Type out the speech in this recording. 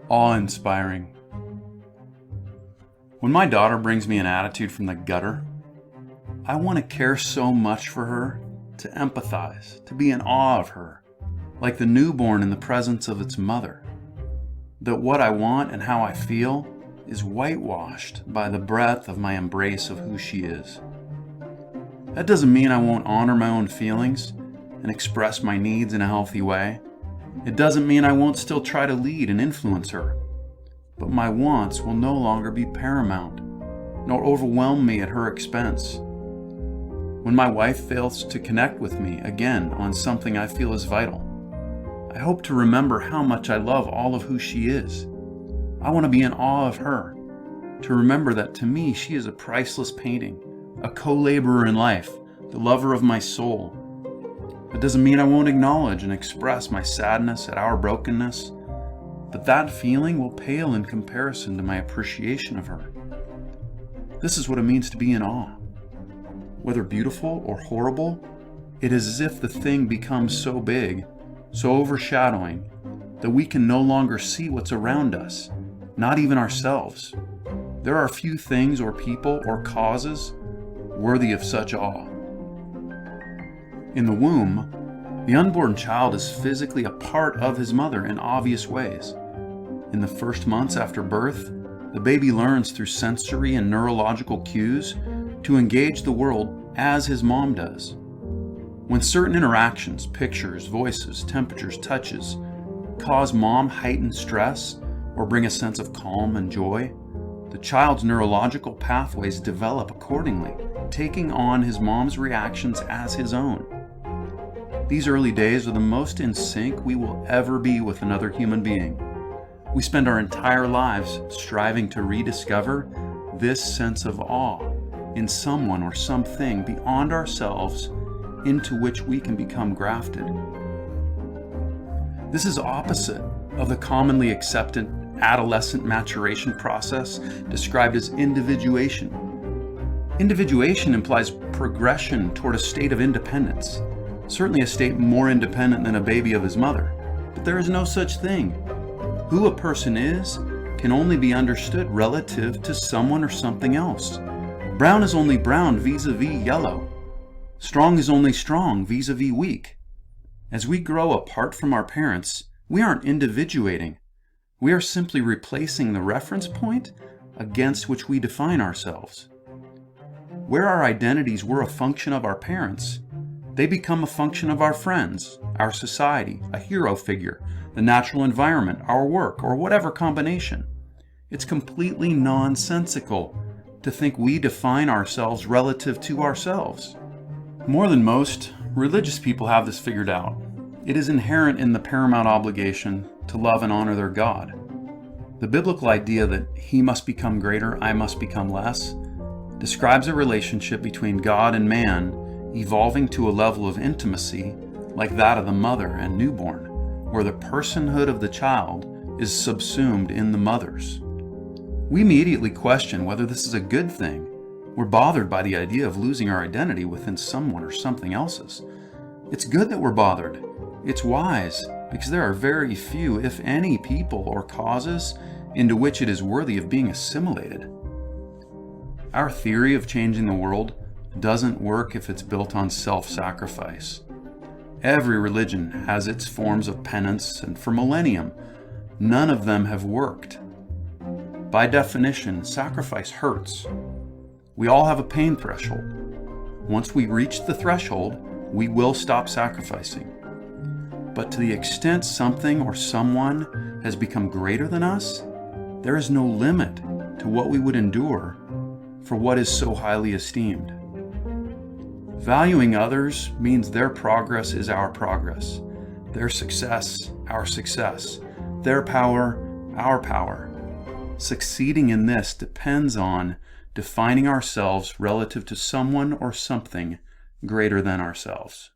awe-inspiring. When my daughter brings me an attitude from the gutter, I want to care so much for her, to empathize, to be in awe of her, like the newborn in the presence of its mother, that what I want and how I feel is whitewashed by the breadth of my embrace of who she is. That doesn't mean I won't honor my own feelings and express my needs in a healthy way. It doesn't mean I won't still try to lead and influence her. But my wants will no longer be paramount, nor overwhelm me at her expense. When my wife fails to connect with me again on something I feel is vital, I hope to remember how much I love all of who she is. I want to be in awe of her, to remember that to me she is a priceless painting, a co-laborer in life, the lover of my soul. It doesn't mean I won't acknowledge and express my sadness at our brokenness, but that feeling will pale in comparison to my appreciation of her. This is what it means to be in awe. Whether beautiful or horrible, it is as if the thing becomes so big, so overshadowing, that we can no longer see what's around us, not even ourselves. There are few things or people or causes worthy of such awe. In the womb, the unborn child is physically a part of his mother in obvious ways. In the first months after birth, the baby learns through sensory and neurological cues to engage the world as his mom does. When certain interactions, pictures, voices, temperatures, touches, cause mom heightened stress or bring a sense of calm and joy, the child's neurological pathways develop accordingly, taking on his mom's reactions as his own. These early days are the most in sync we will ever be with another human being. We spend our entire lives striving to rediscover this sense of awe in someone or something beyond ourselves into which we can become grafted. This is opposite of the commonly accepted adolescent maturation process described as individuation. Individuation implies progression toward a state of independence, certainly a state more independent than a baby of his mother, but there is no such thing. Who a person is can only be understood relative to someone or something else. Brown is only brown vis-a-vis yellow. Strong is only strong vis-a-vis weak. As we grow apart from our parents, we aren't individuating. We are simply replacing the reference point against which we define ourselves. Where our identities were a function of our parents, they become a function of our friends, our society, a hero figure, the natural environment, our work, or whatever combination. It's completely nonsensical to think we define ourselves relative to ourselves. More than most, religious people have this figured out. It is inherent in the paramount obligation to love and honor their God. The biblical idea that he must become greater, I must become less, describes a relationship between God and man evolving to a level of intimacy like that of the mother and newborn, where the personhood of the child is subsumed in the mother's. We immediately question whether this is a good thing. We're bothered by the idea of losing our identity within someone or something else's. It's good that we're bothered. It's wise, because there are very few, if any, people or causes into which it is worthy of being assimilated. Our theory of changing the world doesn't work if it's built on self-sacrifice. Every religion has its forms of penance, and for millennium, none of them have worked. By definition, sacrifice hurts. We all have a pain threshold. Once we reach the threshold, we will stop sacrificing. But to the extent something or someone has become greater than us, there is no limit to what we would endure for what is so highly esteemed. Valuing others means their progress is our progress, their success, our success, their power, our power. Succeeding in this depends on defining ourselves relative to someone or something greater than ourselves.